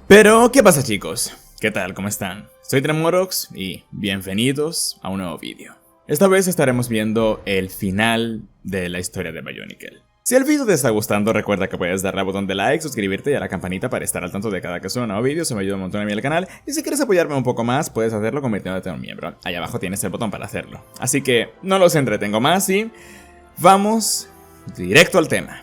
Pero, ¿qué pasa, chicos? ¿Qué tal? ¿Cómo están? Soy Tremorox y bienvenidos a un nuevo vídeo. Esta vez estaremos viendo el final de la historia de Bionicle. Si el vídeo te está gustando, recuerda que puedes darle al botón de like, suscribirte y a la campanita para estar al tanto de cada que suba un nuevo vídeo. Se me ayuda un montón a mí el canal. Y si quieres apoyarme un poco más, puedes hacerlo convirtiéndote en un miembro. Ahí abajo tienes el botón para hacerlo. Así que no los entretengo más y vamos directo al tema.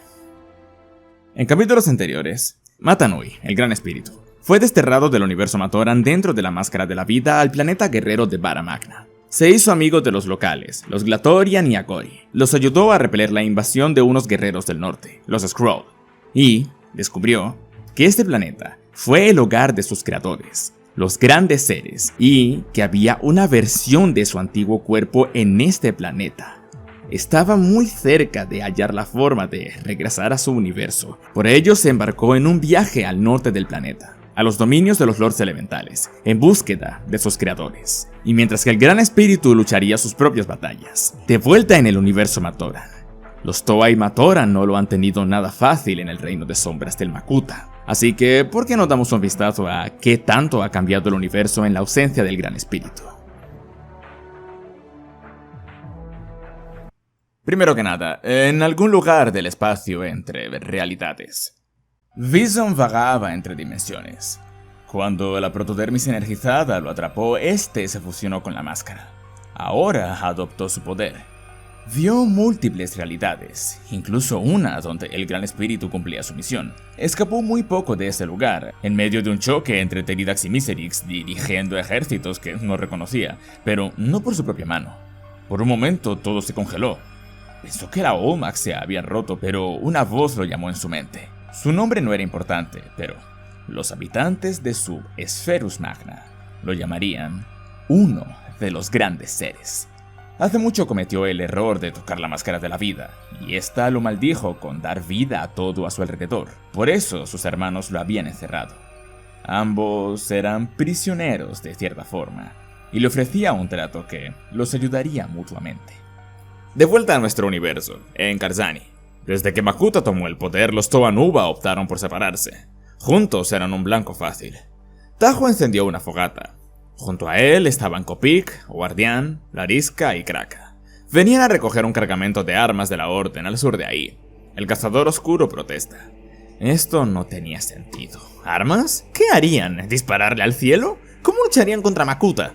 En capítulos anteriores, Mata Nui, el Gran Espíritu, fue desterrado del universo Matoran dentro de la Máscara de la Vida al planeta guerrero de Bara Magna. Se hizo amigo de los locales, los Glatorian y Agori. Los ayudó a repeler la invasión de unos guerreros del norte, los Skrull. Y descubrió que este planeta fue el hogar de sus creadores, los grandes seres, y que había una versión de su antiguo cuerpo en este planeta. Estaba muy cerca de hallar la forma de regresar a su universo. Por ello se embarcó en un viaje al norte del planeta, a los dominios de los Lords Elementales, en búsqueda de sus creadores. Y mientras que el Gran Espíritu lucharía sus propias batallas, de vuelta en el universo Matoran, los Toa y Matoran no lo han tenido nada fácil en el reino de sombras del Makuta. Así que, ¿por qué no damos un vistazo a qué tanto ha cambiado el universo en la ausencia del Gran Espíritu? Primero que nada, en algún lugar del espacio entre realidades, Vision vagaba entre dimensiones. Cuando la protodermis energizada lo atrapó, este se fusionó con la máscara. Ahora adoptó su poder. Vio múltiples realidades, incluso una donde el Gran Espíritu cumplía su misión. Escapó muy poco de ese lugar, en medio de un choque entre Teridax y Miserix, dirigiendo ejércitos que no reconocía, pero no por su propia mano. Por un momento todo se congeló. Pensó que la OMAC se había roto, pero una voz lo llamó en su mente. Su nombre no era importante, pero los habitantes de su Spherus Magna lo llamarían uno de los grandes seres. Hace mucho cometió el error de tocar la máscara de la vida, y ésta lo maldijo con dar vida a todo a su alrededor. Por eso sus hermanos lo habían encerrado. Ambos eran prisioneros de cierta forma, y le ofrecía un trato que los ayudaría mutuamente. De vuelta a nuestro universo, en Karzani. Desde que Makuta tomó el poder, los Toa Nuva optaron por separarse. Juntos eran un blanco fácil. Tajo encendió una fogata. Junto a él estaban Kopik, Guardián, Lariska y Kraka. Venían a recoger un cargamento de armas de la Orden al sur de ahí. El cazador oscuro protesta. Esto no tenía sentido. ¿Armas? ¿Qué harían? ¿Dispararle al cielo? ¿Cómo lucharían contra Makuta?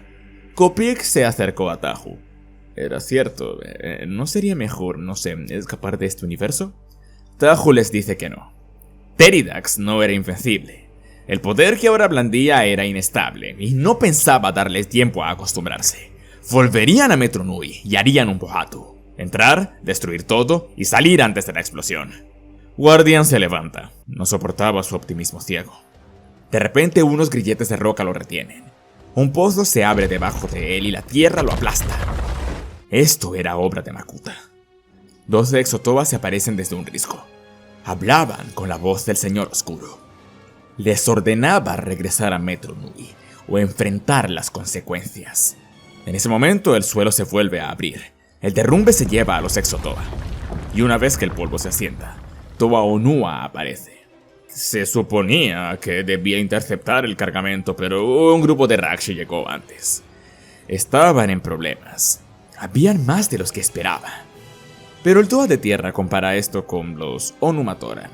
Kopik se acercó a Tahu. Era cierto, ¿no sería mejor, no sé, escapar de este universo? Tahu les dice que no. Teridax no era invencible. El poder que ahora blandía era inestable y no pensaba darles tiempo a acostumbrarse. Volverían a Metro Nui y harían un bohatu. Entrar, destruir todo y salir antes de la explosión. Guardian se levanta. No soportaba su optimismo ciego. De repente unos grilletes de roca lo retienen. Un pozo se abre debajo de él y la tierra lo aplasta. Esto era obra de Makuta. Dos Exotoa se aparecen desde un risco. Hablaban con la voz del Señor Oscuro. Les ordenaba regresar a Metro Nui o enfrentar las consecuencias. En ese momento el suelo se vuelve a abrir. El derrumbe se lleva a los Exotoa. Y una vez que el polvo se asienta, Toa Onua aparece. Se suponía que debía interceptar el cargamento, pero un grupo de Rakshi llegó antes. Estaban en problemas. Habían más de los que esperaba. Pero el Toa de Tierra compara esto con los Onumatoran.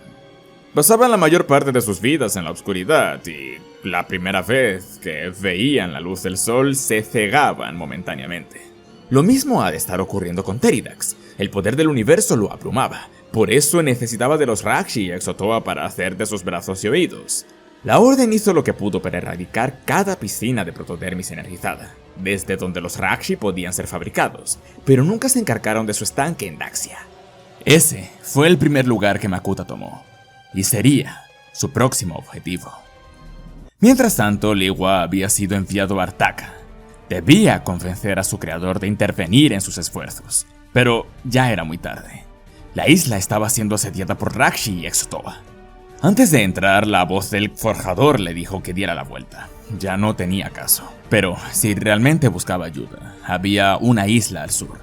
Pasaban la mayor parte de sus vidas en la oscuridad y la primera vez que veían la luz del sol se cegaban momentáneamente. Lo mismo ha de estar ocurriendo con Teridax. El poder del universo lo abrumaba. Por eso necesitaba de los Rakshi y Exotoa para hacer de sus brazos y oídos. La Orden hizo lo que pudo para erradicar cada piscina de protodermis energizada, desde donde los Rakshi podían ser fabricados, pero nunca se encargaron de su estanque en Daxia. Ese fue el primer lugar que Makuta tomó, y sería su próximo objetivo. Mientras tanto, Liyue había sido enviado a Artaka. Debía convencer a su creador de intervenir en sus esfuerzos, pero ya era muy tarde. La isla estaba siendo asediada por Rakshi y Exotoa. Antes de entrar, la voz del forjador le dijo que diera la vuelta. Ya no tenía caso. Pero si realmente buscaba ayuda, había una isla al sur.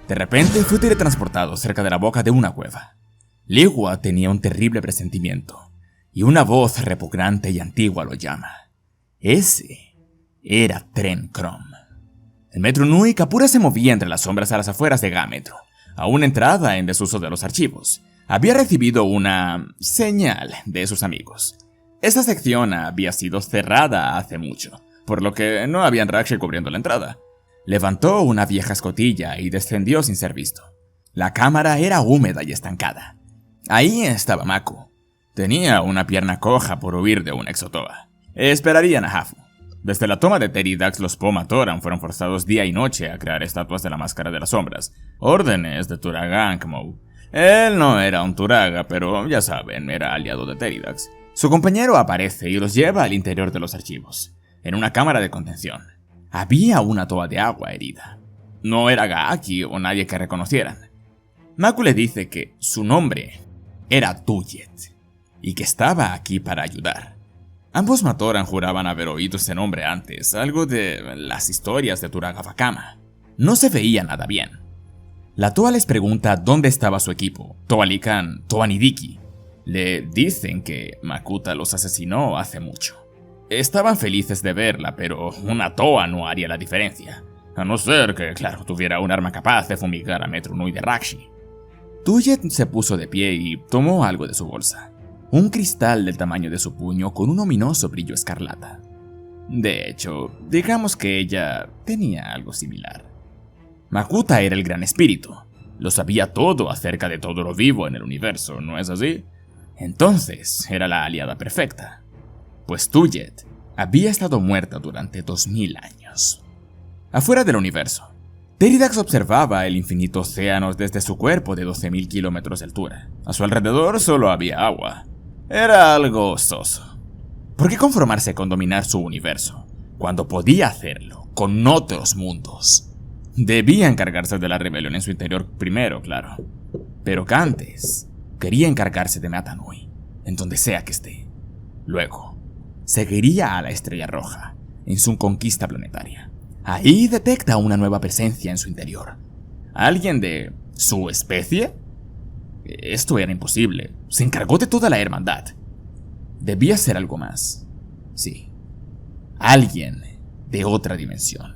De repente fue teletransportado cerca de la boca de una cueva. Liyue tenía un terrible presentimiento. y una voz repugnante y antigua lo llama. Ese era Tren Crom. El Metro Nui Kapura se movía entre las sombras a las afueras de Ga-Metro, a una entrada en desuso de los archivos. Había recibido una señal de sus amigos. Esta sección había sido cerrada hace mucho, por lo que no había Rakshi cubriendo la entrada. Levantó una vieja escotilla y descendió sin ser visto. La cámara era húmeda y estancada. Ahí estaba Maku. Tenía una pierna coja por huir de un Exotoa. Esperarían a Hafu. Desde la toma de Teridax, los Pomatoran fueron forzados día y noche a crear estatuas de la Máscara de las Sombras, órdenes de Turaga Ankmo. Él no era un Turaga, pero ya saben, era aliado de Teridax. Su compañero aparece y los lleva al interior de los archivos, en una cámara de contención. Había una toa de agua herida. No era Gaaki o nadie que reconocieran. Maku le dice que su nombre era Tuyet, y que estaba aquí para ayudar. Ambos Matoran juraban haber oído ese nombre antes, algo de las historias de Turaga Vakama. No se veía nada bien. La Toa les pregunta dónde estaba su equipo, Toalikan, Toanidiki. Le dicen que Makuta los asesinó hace mucho. Estaban felices de verla, pero una Toa no haría la diferencia. A no ser que, claro, tuviera un arma capaz de fumigar a Metro Nui de Rakshi. Tuyet se puso de pie y tomó algo de su bolsa. Un cristal del tamaño de su puño con un ominoso brillo escarlata. De hecho, digamos que ella tenía algo similar. Makuta era el gran espíritu. Lo sabía todo acerca de todo lo vivo en el universo, ¿no es así? Entonces, era la aliada perfecta. Pues Tuyet había estado muerta durante 2000 años. Afuera del universo, Teridax observaba el infinito océano desde su cuerpo de 12.000 kilómetros de altura. A su alrededor solo había agua. Era algo soso. ¿Por qué conformarse con dominar su universo, cuando podía hacerlo con otros mundos? Debía encargarse de la rebelión en su interior primero, claro. Pero que antes quería encargarse de Mata Nui, en donde sea que esté. Luego, seguiría a la Estrella Roja en su conquista planetaria. Ahí detecta una nueva presencia en su interior. ¿Alguien de su especie? Esto era imposible. Se encargó de toda la hermandad. Debía ser algo más. Sí. Alguien de otra dimensión.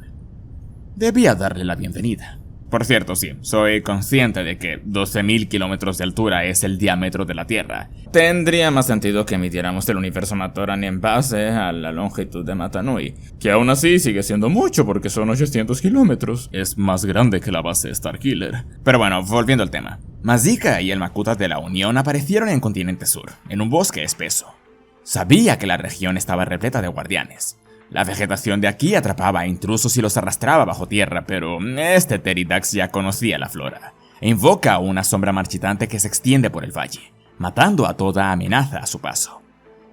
Debía darle la bienvenida. Por cierto, sí, soy consciente de que 12.000 kilómetros de altura es el diámetro de la Tierra. Tendría más sentido que midiéramos el universo Matoran en base a la longitud de Mata Nui, que aún así sigue siendo mucho porque son 800 kilómetros. Es más grande que la base Starkiller. Pero bueno, volviendo al tema. Mazika y el Makuta de la Unión aparecieron en Continente Sur, en un bosque espeso. Sabía que la región estaba repleta de guardianes. La vegetación de aquí atrapaba a intrusos y los arrastraba bajo tierra, pero este Teridax ya conocía la flora, e invoca una sombra marchitante que se extiende por el valle, matando a toda amenaza a su paso.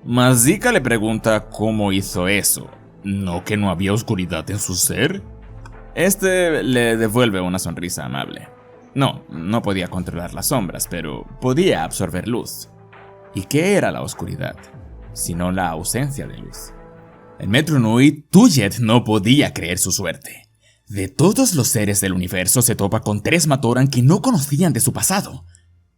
Mazika le pregunta cómo hizo eso, ¿no que no había oscuridad en su ser? Este le devuelve una sonrisa amable. No podía controlar las sombras, pero podía absorber luz. ¿Y qué era la oscuridad? Sino la ausencia de luz. El Metro Nui, Tuyet no podía creer su suerte. De todos los seres del universo se topa con 3 Matoran que no conocían de su pasado,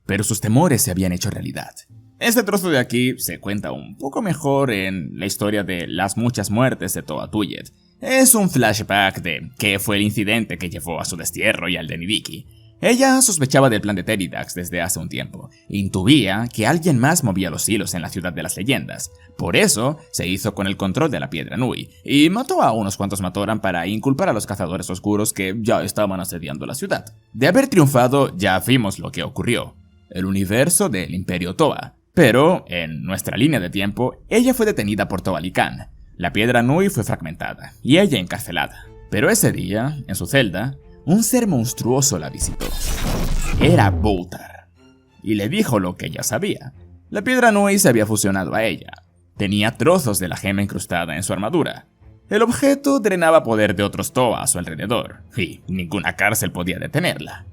pero sus temores se habían hecho realidad. Este trozo de aquí se cuenta un poco mejor en la historia de las muchas muertes de Toa Tuyet. Es un flashback de qué fue el incidente que llevó a su destierro y al de Nidiki. Ella sospechaba del plan de Teridax desde hace un tiempo. Intuía que alguien más movía los hilos en la ciudad de las leyendas. Por eso se hizo con el control de la Piedra Nui y mató a unos cuantos Matoran para inculpar a los cazadores oscuros que ya estaban asediando la ciudad. De haber triunfado, ya vimos lo que ocurrió. El universo del Imperio Toa. Pero, en nuestra línea de tiempo, ella fue detenida por Toalikan. La Piedra Nui fue fragmentada y ella encarcelada. Pero ese día, en su celda, un ser monstruoso la visitó. Era Boutar. Y le dijo lo que ella sabía. La Piedra Nui se había fusionado a ella. Tenía trozos de la gema incrustada en su armadura. El objeto drenaba poder de otros Toa a su alrededor, y ninguna cárcel podía detenerla.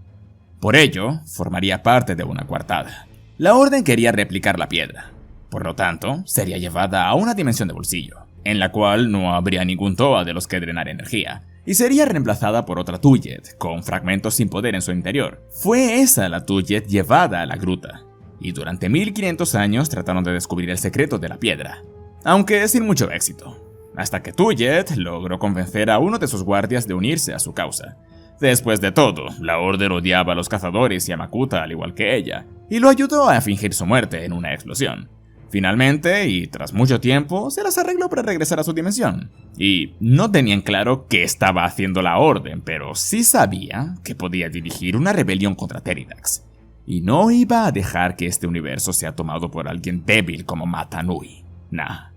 Por ello, formaría parte de una coartada. La Orden quería replicar la piedra. Por lo tanto, sería llevada a una dimensión de bolsillo, en la cual no habría ningún Toa de los que drenar energía, y sería reemplazada por otra Tuyet, con fragmentos sin poder en su interior. Fue esa la Tuyet llevada a la gruta. y durante 1500 años trataron de descubrir el secreto de la piedra, aunque sin mucho éxito, hasta que Tuyet logró convencer a uno de sus guardias de unirse a su causa. Después de todo, la orden odiaba a los cazadores y a Makuta al igual que ella, y lo ayudó a fingir su muerte en una explosión. Finalmente, y tras mucho tiempo, se las arregló para regresar a su dimensión. Y no tenían claro qué estaba haciendo la orden, pero sí sabía que podía dirigir una rebelión contra Teridax. Y no iba a dejar que este universo sea tomado por alguien débil como Mata Nui. Nah,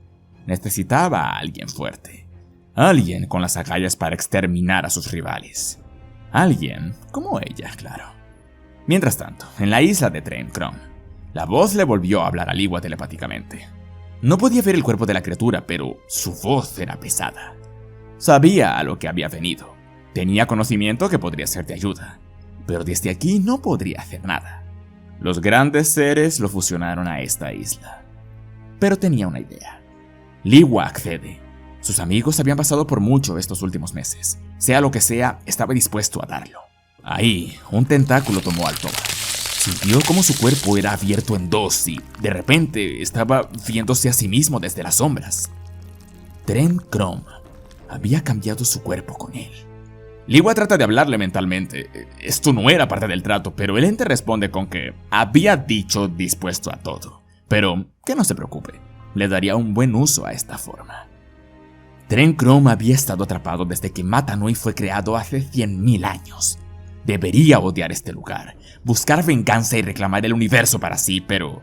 necesitaba a alguien fuerte. Alguien con las agallas para exterminar a sus rivales. Alguien como ella, claro. Mientras tanto, en la isla de Trencrom, la voz le volvió a hablar a Liyue telepáticamente. No podía ver el cuerpo de la criatura, pero su voz era pesada. Sabía a lo que había venido. Tenía conocimiento que podría ser de ayuda, pero desde aquí no podría hacer nada. Los grandes seres lo fusionaron a esta isla. Pero tenía una idea. Liyue accede. Sus amigos habían pasado por mucho estos últimos meses. Sea lo que sea, estaba dispuesto a darlo. Ahí, un tentáculo tomó al Toba. Sintió como su cuerpo era abierto en dos y, de repente, estaba viéndose a sí mismo desde las sombras. Trencrom había cambiado su cuerpo con él. Liyue trata de hablarle mentalmente. Esto no era parte del trato, pero el ente responde con que había dicho dispuesto a todo. Pero que no se preocupe, le daría un buen uso a esta forma. Trencrom había estado atrapado desde que Mata Nui fue creado hace 100.000 años. Debería odiar este lugar, buscar venganza y reclamar el universo para sí, pero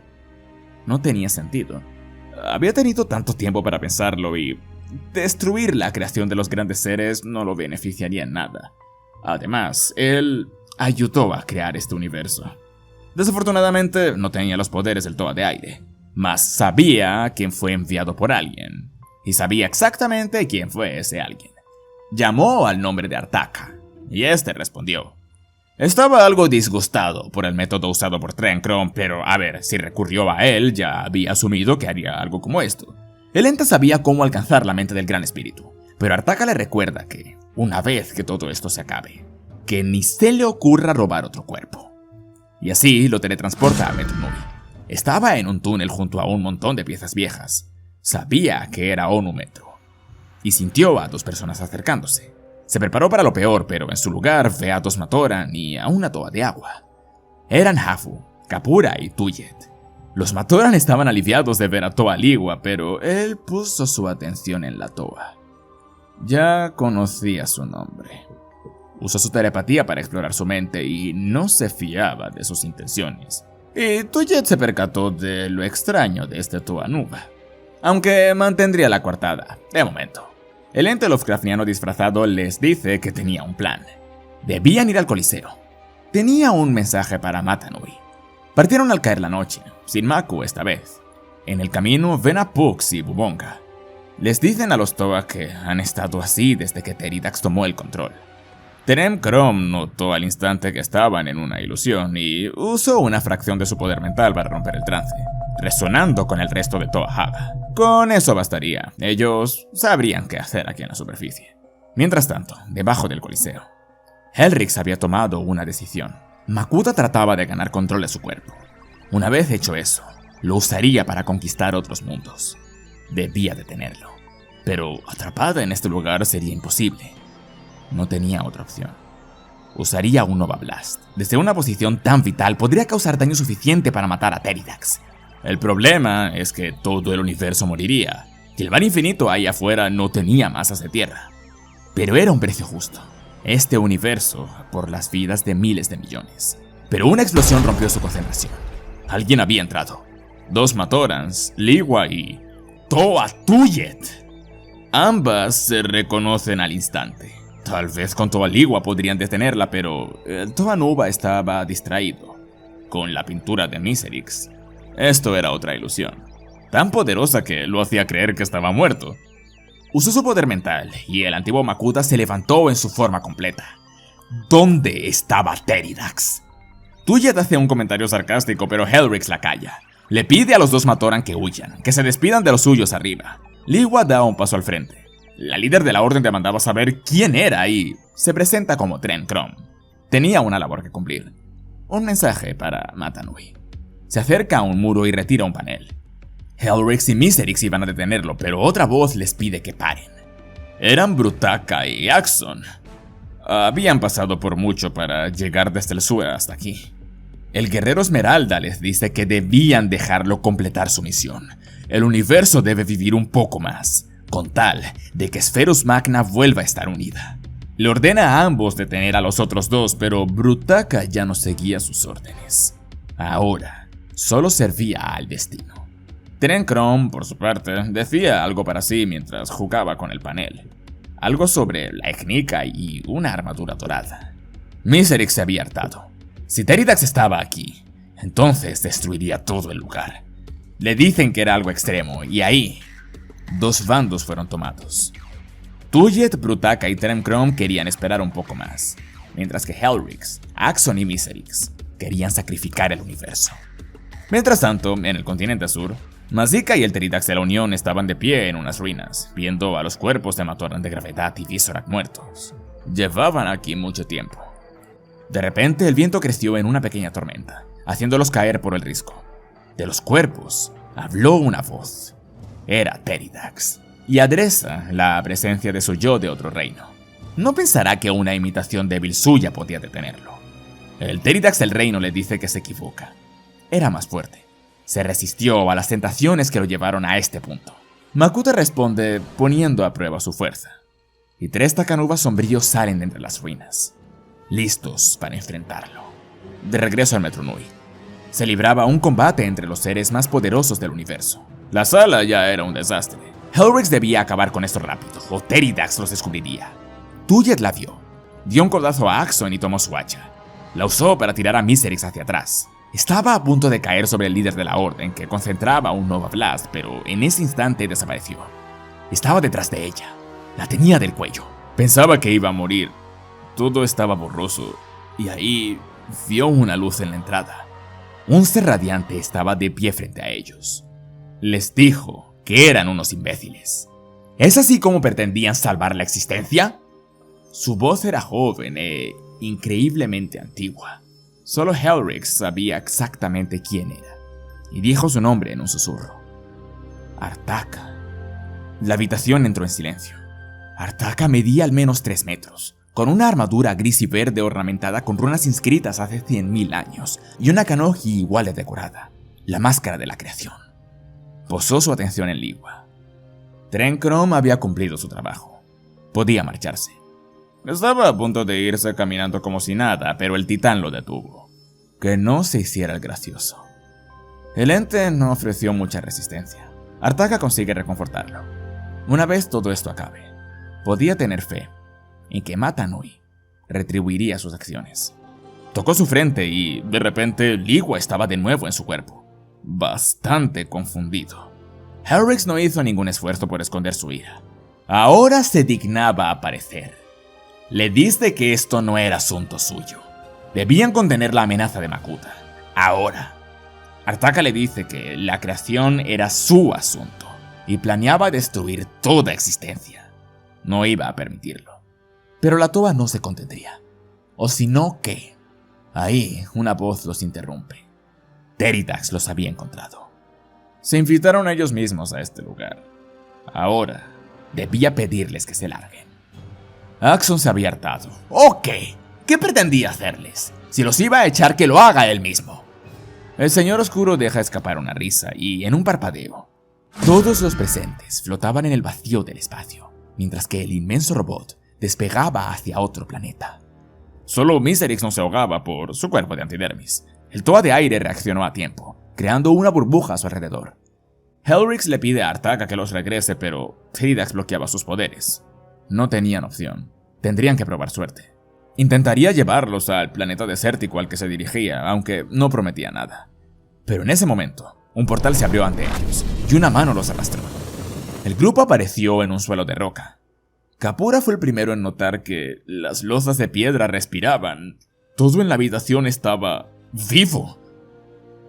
no tenía sentido. Había tenido tanto tiempo para pensarlo y destruir la creación de los grandes seres no lo beneficiaría en nada. Además, él ayudó a crear este universo. Desafortunadamente, no tenía los poderes del Toba de aire, mas sabía quién fue enviado por alguien, y sabía exactamente quién fue ese alguien. Llamó al nombre de Artaka, y este respondió. Estaba algo disgustado por el método usado por Trencrom, pero a ver, si recurrió a él, ya había asumido que haría algo como esto. El ente sabía cómo alcanzar la mente del Gran Espíritu, pero Artaka le recuerda que, una vez que todo esto se acabe, que ni se le ocurra robar otro cuerpo. Y así lo teletransporta a Metru Nui. Estaba en un túnel junto a un montón de piezas viejas. Sabía que era Onu Metru, y sintió a dos personas acercándose. Se preparó para lo peor, pero en su lugar ve a dos Matoran y a una Toa de agua. Eran Hafu, Kapura y Tuyet. Los Matoran estaban aliviados de ver a Toa Liyue, pero él puso su atención en la Toa. Ya conocía su nombre. Usó su telepatía para explorar su mente y no se fiaba de sus intenciones. Y Tuyet se percató de lo extraño de este Toa Nuba, aunque mantendría la coartada, de momento. El ente Lovecraftiano disfrazado les dice que tenía un plan. Debían ir al Coliseo. Tenía un mensaje para Mata Nui. Partieron al caer la noche, sin Maku esta vez. En el camino ven a Pux y Bubonga. Les dicen a los Toa que han estado así desde que Teridax tomó el control. Trencrom notó al instante que estaban en una ilusión y usó una fracción de su poder mental para romper el trance, resonando con el resto de Toa Haga. Con eso bastaría, ellos sabrían qué hacer aquí en la superficie. Mientras tanto, debajo del Coliseo, Helrix había tomado una decisión. Makuta trataba de ganar control de su cuerpo. Una vez hecho eso, lo usaría para conquistar otros mundos. Debía detenerlo, pero atrapada en este lugar sería imposible. No tenía otra opción. Usaría un Nova Blast. Desde una posición tan vital podría causar daño suficiente para matar a Teridax. El problema es que todo el universo moriría, y el mar infinito ahí afuera no tenía masas de tierra. Pero era un precio justo. Este universo por las vidas de miles de millones. Pero una explosión rompió su concentración. Alguien había entrado. Dos Matorans, Liyue y Toa Tuyet. Ambas se reconocen al instante. Tal vez con Toa Liyue podrían detenerla, pero el Toa Nuba estaba distraído con la pintura de Miserix. Esto era otra ilusión, tan poderosa que lo hacía creer que estaba muerto. Usó su poder mental y el antiguo Makuta se levantó en su forma completa. ¿Dónde estaba Teridax? Tuyet hace un comentario sarcástico, pero Helrix la calla. Le pide a los dos Matoran que huyan, que se despidan de los suyos arriba. Liyue da un paso al frente. La líder de la orden demandaba saber quién era y se presenta como Trencrom. Tenía una labor que cumplir. Un mensaje para Mata Nui. Se acerca a un muro y retira un panel. Helrix y Miserix iban a detenerlo, pero otra voz les pide que paren. Eran Brutaka y Axon. Habían pasado por mucho para llegar desde el sur hasta aquí. El guerrero Esmeralda les dice que debían dejarlo completar su misión. El universo debe vivir un poco más, con tal de que Spherus Magna vuelva a estar unida. Le ordena a ambos detener a los otros dos, pero Brutaka ya no seguía sus órdenes. Ahora, solo servía al destino. Terencrom, por su parte, decía algo para sí mientras jugaba con el panel. Algo sobre la Egnica y una armadura dorada. Miserix se había hartado. Si Teridax estaba aquí, entonces destruiría todo el lugar. Le dicen que era algo extremo, y ahí, dos bandos fueron tomados. Tuyet, Brutaka y Terencrom querían esperar un poco más, mientras que Helrix, Axon y Miserix querían sacrificar el universo. Mientras tanto, en el continente sur, Mazika y el Teridax de la Unión estaban de pie en unas ruinas, viendo a los cuerpos de Matoran de Gravedad y Visorak muertos. Llevaban aquí mucho tiempo. De repente el viento creció en una pequeña tormenta, haciéndolos caer por el risco. De los cuerpos habló una voz. Era Teridax, y adresa la presencia de su yo de otro reino. No pensará que una imitación débil suya podía detenerlo. El Teridax del reino le dice que se equivoca. Era más fuerte. Se resistió a las tentaciones que lo llevaron a este punto. Makuta responde poniendo a prueba su fuerza. Y 3 Takanubas sombríos salen de entre las ruinas, listos para enfrentarlo. De regreso al Metro Nui, se libraba un combate entre los seres más poderosos del universo. La sala ya era un desastre. Helrix debía acabar con esto rápido, o Teridax los descubriría. Tuyet la vio. Dio un codazo a Axon y tomó su hacha. La usó para tirar a Miserix hacia atrás. Estaba a punto de caer sobre el líder de la orden, que concentraba un Nova Blast, pero en ese instante desapareció. Estaba detrás de ella. La tenía del cuello. Pensaba que iba a morir. Todo estaba borroso, y ahí vio una luz en la entrada. Un ser radiante estaba de pie frente a ellos. Les dijo que eran unos imbéciles. ¿Es así como pretendían salvar la existencia? Su voz era joven e increíblemente antigua. Solo Helrix sabía exactamente quién era, y dijo su nombre en un susurro. Artaka. La habitación entró en silencio. Artaka medía al menos 3 metros, con una armadura gris y verde ornamentada con runas inscritas hace 100.000 años, y una kanoji igual de decorada, la máscara de la creación. Posó su atención en Liyue. Terencrom había cumplido su trabajo. Podía marcharse. Estaba a punto de irse caminando como si nada, pero el titán lo detuvo. Que no se hiciera el gracioso. El ente no ofreció mucha resistencia. Artaka consigue reconfortarlo. Una vez todo esto acabe, podía tener fe en que Mata Nui retribuiría sus acciones. Tocó su frente y, de repente, Liyue estaba de nuevo en su cuerpo, bastante confundido. Helrix no hizo ningún esfuerzo por esconder su ira. Ahora se dignaba aparecer. Le dice que esto no era asunto suyo. Debían contener la amenaza de Makuta. Ahora. Artaka le dice que la creación era su asunto y planeaba destruir toda existencia. No iba a permitirlo. Pero la Toba no se contendría. O si no, ¿qué? Ahí una voz los interrumpe. Teridax los había encontrado. Se invitaron ellos mismos a este lugar. Ahora debía pedirles que se larguen. Axon se había hartado. ¿Ok? ¿Qué pretendía hacerles? Si los iba a echar, que lo haga él mismo. El señor oscuro deja escapar una risa y, en un parpadeo, todos los presentes flotaban en el vacío del espacio, mientras que el inmenso robot despegaba hacia otro planeta. Solo Miserix no se ahogaba por su cuerpo de antidermis. El Toa de aire reaccionó a tiempo, creando una burbuja a su alrededor. Helrix le pide a Artaka que los regrese, pero Teridax bloqueaba sus poderes. No tenían opción. Tendrían que probar suerte. Intentaría llevarlos al planeta desértico al que se dirigía, aunque no prometía nada. Pero en ese momento, un portal se abrió ante ellos, y una mano los arrastró. El grupo apareció en un suelo de roca. Kapura fue el primero en notar que las losas de piedra respiraban. Todo en la habitación estaba vivo.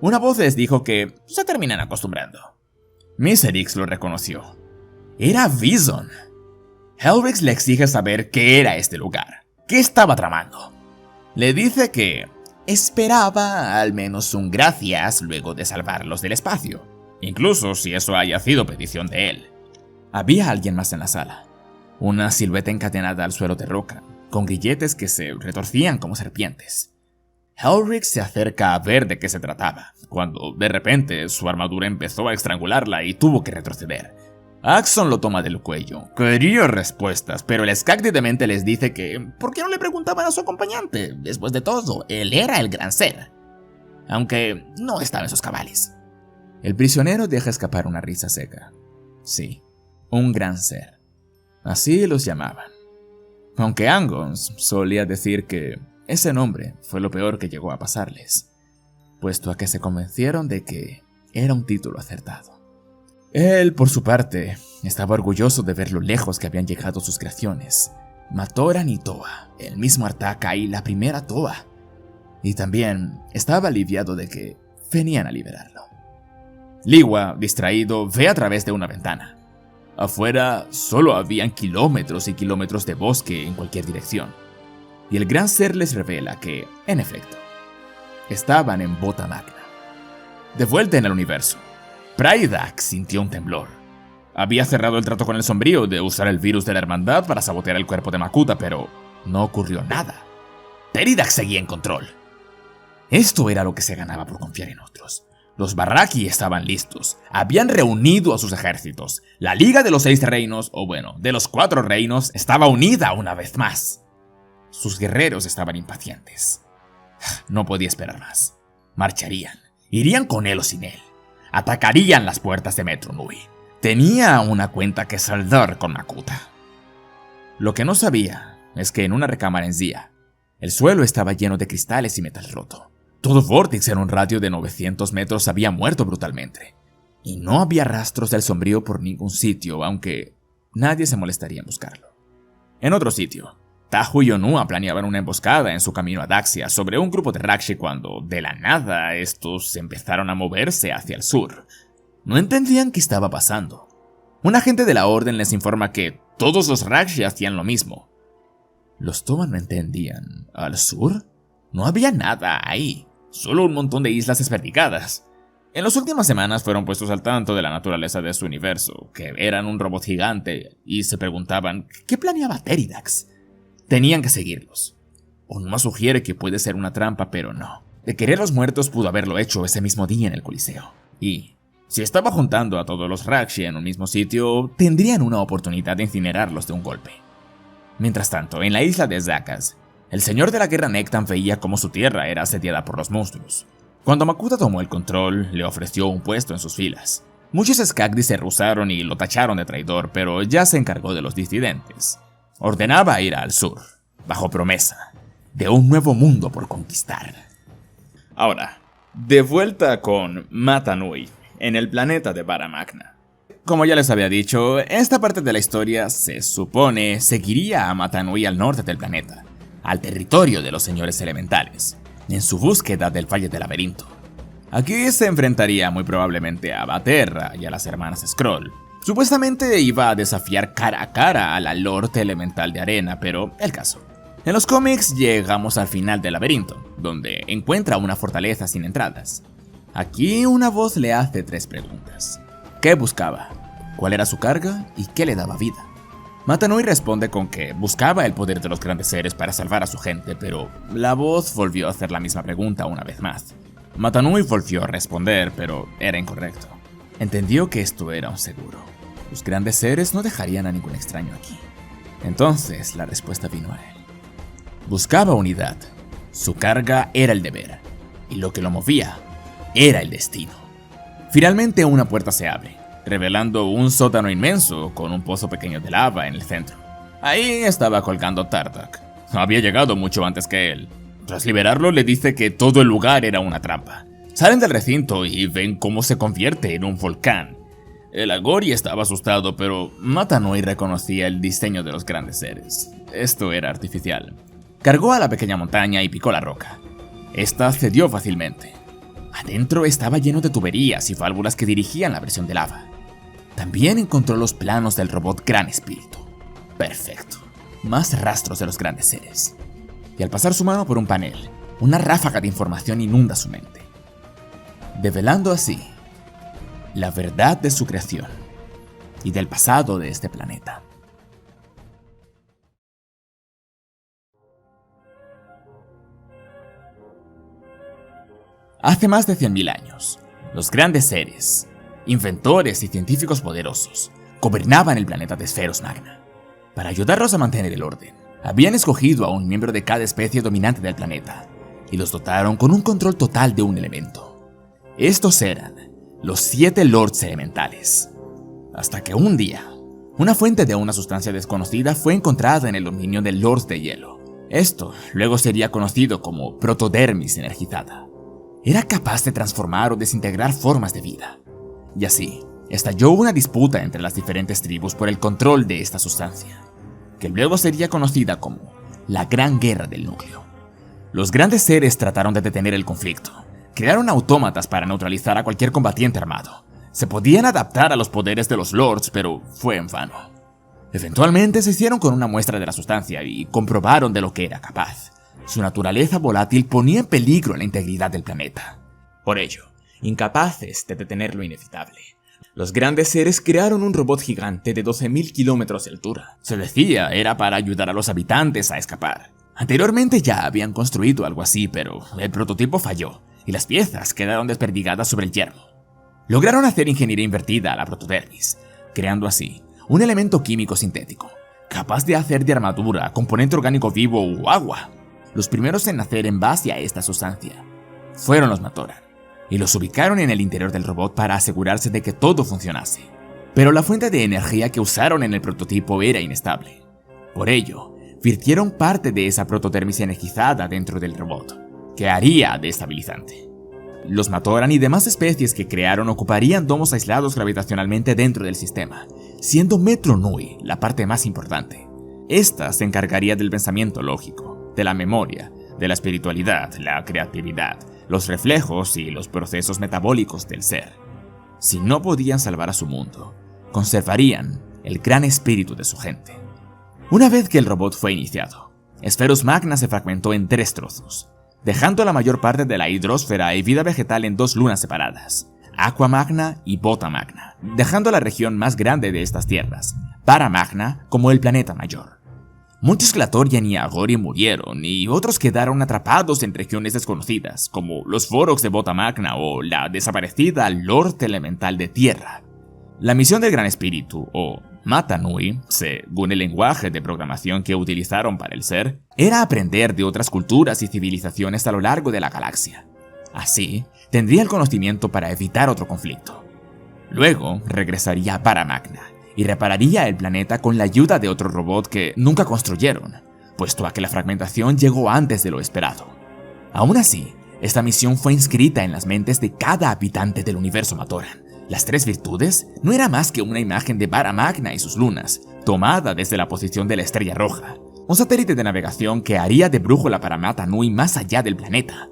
Una voz les dijo que se terminan acostumbrando. Miserix lo reconoció. Era Vizon. Helrix le exige saber qué era este lugar, qué estaba tramando. Le dice que esperaba al menos un gracias luego de salvarlos del espacio, incluso si eso haya sido petición de él. Había alguien más en la sala, una silueta encadenada al suelo de roca, con grilletes que se retorcían como serpientes. Elric se acerca a ver de qué se trataba, cuando de repente su armadura empezó a estrangularla y tuvo que retroceder. Axon lo toma del cuello. Quería respuestas, pero el Skagdi de mente les dice que ¿por qué no le preguntaban a su acompañante? Después de todo, él era el gran ser, aunque no estaba en sus cabales. El prisionero deja escapar una risa seca. Sí, un gran ser. Así los llamaban. Aunque Angons solía decir que ese nombre fue lo peor que llegó a pasarles, puesto a que se convencieron de que era un título acertado. Él, por su parte, estaba orgulloso de ver lo lejos que habían llegado sus creaciones. Matoran y Toa, el mismo Artaka y la primera Toa. Y también estaba aliviado de que venían a liberarlo. Liwa, distraído, ve a través de una ventana. Afuera solo habían kilómetros y kilómetros de bosque en cualquier dirección. Y el gran ser les revela que, en efecto, estaban en Bota Magna. De vuelta en el universo, Prydac sintió un temblor. Había cerrado el trato con el sombrío de usar el virus de la hermandad para sabotear el cuerpo de Makuta, pero no ocurrió nada. Teridac seguía en control. Esto era lo que se ganaba por confiar en otros. Los Barraki estaban listos, habían reunido a sus ejércitos. La Liga de los 6 Reinos, o bueno, de los 4 reinos, estaba unida una vez más. Sus guerreros estaban impacientes. No podía esperar más. Marcharían, irían con él o sin él. Atacarían las puertas de Metru Nui. Tenía una cuenta que saldar con Makuta. Lo que no sabía es que en una recámara en Zia, el suelo estaba lleno de cristales y metal roto. Todo Vortex en un radio de 900 metros había muerto brutalmente. Y no había rastros del sombrío por ningún sitio, aunque nadie se molestaría en buscarlo. En otro sitio, Tahu y Onua planeaban una emboscada en su camino a Daxia sobre un grupo de Rakshi cuando, de la nada, estos empezaron a moverse hacia el sur. No entendían qué estaba pasando. Un agente de la Orden les informa que todos los Rakshi hacían lo mismo. Los Toa no entendían. ¿Al sur? No había nada ahí. Solo un montón de islas desperdigadas. En las últimas semanas fueron puestos al tanto de la naturaleza de su universo, que eran un robot gigante, y se preguntaban ¿qué planeaba Teridax? Tenían que seguirlos. Onuma sugiere que puede ser una trampa, pero no. De querer los muertos pudo haberlo hecho ese mismo día en el Coliseo. Y si estaba juntando a todos los Rakshi en un mismo sitio, tendrían una oportunidad de incinerarlos de un golpe. Mientras tanto, en la isla de Zakas, el señor de la guerra Nectan veía cómo su tierra era asediada por los monstruos. Cuando Makuta tomó el control, le ofreció un puesto en sus filas. Muchos Skagdi se rehusaron y lo tacharon de traidor, pero ya se encargó de los disidentes. Ordenaba ir al sur, bajo promesa de un nuevo mundo por conquistar. Ahora, de vuelta con Mata Nui, en el planeta de Bara Magna. Como ya les había dicho, esta parte de la historia se supone seguiría a Mata Nui al norte del planeta, al territorio de los señores elementales, en su búsqueda del Valle del Laberinto. Aquí se enfrentaría muy probablemente a Baterra y a las hermanas Skrull. Supuestamente iba a desafiar cara a cara a la Lorde Elemental de Arena, pero el caso. En los cómics llegamos al final del laberinto, donde encuentra una fortaleza sin entradas. Aquí una voz le hace 3 preguntas. ¿Qué buscaba? ¿Cuál era su carga? ¿Y qué le daba vida? Mata Nui responde con que buscaba el poder de los grandes seres para salvar a su gente, pero la voz volvió a hacer la misma pregunta una vez más. Mata Nui volvió a responder, pero era incorrecto. Entendió que esto era un seguro. Los grandes seres no dejarían a ningún extraño aquí. Entonces la respuesta vino a él. Buscaba unidad. Su carga era el deber. Y lo que lo movía era el destino. Finalmente una puerta se abre, revelando un sótano inmenso con un pozo pequeño de lava en el centro. Ahí estaba colgando Tartak. Había llegado mucho antes que él. Tras liberarlo le dice que todo el lugar era una trampa. Salen del recinto y ven cómo se convierte en un volcán. El Agori estaba asustado, pero Mata Nui reconocía el diseño de los grandes seres. Esto era artificial. Cargó a la pequeña montaña y picó la roca. Esta cedió fácilmente. Adentro estaba lleno de tuberías y válvulas que dirigían la presión de lava. También encontró los planos del robot Gran Espíritu. Perfecto. Más rastros de los grandes seres. Y al pasar su mano por un panel, una ráfaga de información inunda su mente, develando así la verdad de su creación y del pasado de este planeta. Hace más de 100.000 años, los grandes seres, inventores y científicos poderosos, gobernaban el planeta de Spheros Magna. Para ayudarlos a mantener el orden, habían escogido a un miembro de cada especie dominante del planeta y los dotaron con un control total de un elemento. Estos eran los 7 Lords Elementales. Hasta que un día, una fuente de una sustancia desconocida fue encontrada en el dominio del Lord de Hielo. Esto luego sería conocido como protodermis energizada. Era capaz de transformar o desintegrar formas de vida. Y así, estalló una disputa entre las diferentes tribus por el control de esta sustancia, que luego sería conocida como la Gran Guerra del Núcleo. Los grandes seres trataron de detener el conflicto. Crearon autómatas para neutralizar a cualquier combatiente armado. Se podían adaptar a los poderes de los Lords, pero fue en vano. Eventualmente se hicieron con una muestra de la sustancia y comprobaron de lo que era capaz. Su naturaleza volátil ponía en peligro la integridad del planeta. Por ello, incapaces de detener lo inevitable, los grandes seres crearon un robot gigante de 12.000 kilómetros de altura. Se decía era para ayudar a los habitantes a escapar. Anteriormente ya habían construido algo así, pero el prototipo falló y las piezas quedaron desperdigadas sobre el yermo. Lograron hacer ingeniería invertida a la protodermis, creando así un elemento químico sintético, capaz de hacer de armadura, componente orgánico vivo u agua. Los primeros en nacer en base a esta sustancia fueron los Matoran, y los ubicaron en el interior del robot para asegurarse de que todo funcionase. Pero la fuente de energía que usaron en el prototipo era inestable. Por ello, virtieron parte de esa protodermis energizada dentro del robot, que haría de estabilizante. Los Matoran y demás especies que crearon ocuparían domos aislados gravitacionalmente dentro del sistema, siendo Metru Nui la parte más importante. Esta se encargaría del pensamiento lógico, de la memoria, de la espiritualidad, la creatividad, los reflejos y los procesos metabólicos del ser. Si no podían salvar a su mundo, conservarían el gran espíritu de su gente. Una vez que el robot fue iniciado, Spheros Magna se fragmentó en 3 trozos, dejando la mayor parte de la hidrosfera y vida vegetal en 2 lunas separadas, Aqua Magna y Bota Magna, dejando la región más grande de estas tierras, Para Magna, como el planeta mayor. Muchos Glatorian y Agori murieron y otros quedaron atrapados en regiones desconocidas, como los Forox de Bota Magna o la desaparecida Lord Elemental de Tierra. La misión del Gran Espíritu, o Mata Nui, según el lenguaje de programación que utilizaron para el ser, era aprender de otras culturas y civilizaciones a lo largo de la galaxia. Así, tendría el conocimiento para evitar otro conflicto. Luego, regresaría a Para Magna y repararía el planeta con la ayuda de otro robot que nunca construyeron, puesto a que la fragmentación llegó antes de lo esperado. Aún así, esta misión fue inscrita en las mentes de cada habitante del universo Matoran. Las 3 virtudes no era más que una imagen de Para Magna y sus lunas, tomada desde la posición de la Estrella Roja, un satélite de navegación que haría de brújula para Mata Nui más allá del planeta.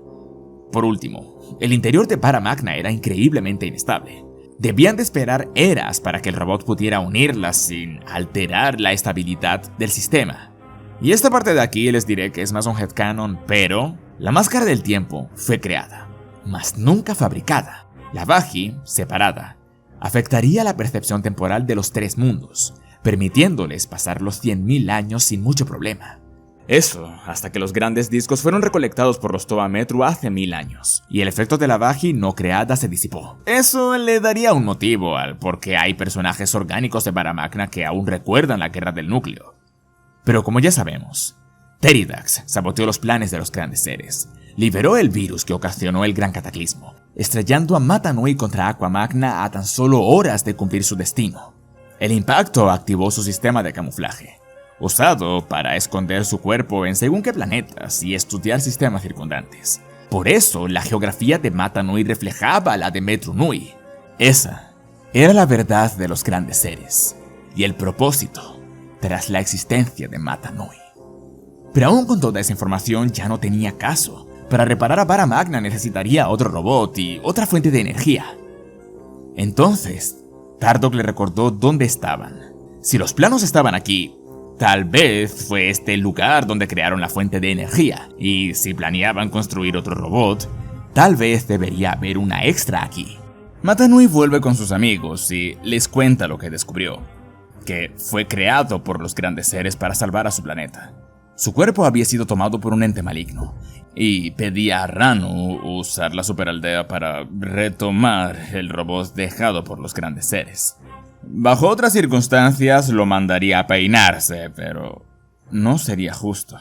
Por último, el interior de Para Magna era increíblemente inestable. Debían de esperar eras para que el robot pudiera unirlas sin alterar la estabilidad del sistema. Y esta parte de aquí les diré que es más un headcanon, pero la máscara del tiempo fue creada, mas nunca fabricada. La Vagi, separada, afectaría la percepción temporal de los 3 mundos, permitiéndoles pasar los 100.000 años sin mucho problema. Eso, hasta que los grandes discos fueron recolectados por los Toa Metru hace 1000 años, y el efecto de la Vagi no creada se disipó. Eso le daría un motivo al por qué hay personajes orgánicos de Para Magna que aún recuerdan la Guerra del Núcleo. Pero como ya sabemos, Teridax saboteó los planes de los grandes seres, liberó el virus que ocasionó el gran cataclismo, estrellando a Mata Nui contra Aqua Magna a tan solo horas de cumplir su destino. El impacto activó su sistema de camuflaje, usado para esconder su cuerpo en según qué planetas y estudiar sistemas circundantes. Por eso, la geografía de Mata Nui reflejaba la de Metru Nui. Esa era la verdad de los grandes seres, y el propósito tras la existencia de Mata Nui. Pero aún con toda esa información ya no tenía caso. Para reparar a Para Magna necesitaría otro robot y otra fuente de energía. Entonces, Tardok le recordó dónde estaban. Si los planos estaban aquí, Tal vez fue este el lugar donde crearon la fuente de energía, y si planeaban construir otro robot, tal vez debería haber una extra aquí. Mata Nui vuelve con sus amigos y les cuenta lo que descubrió, que fue creado por los grandes seres para salvar a su planeta. Su cuerpo había sido tomado por un ente maligno, y pedía a Ranu usar la superaldea para retomar el robot dejado por los grandes seres. Bajo otras circunstancias lo mandaría a peinarse, pero no sería justo.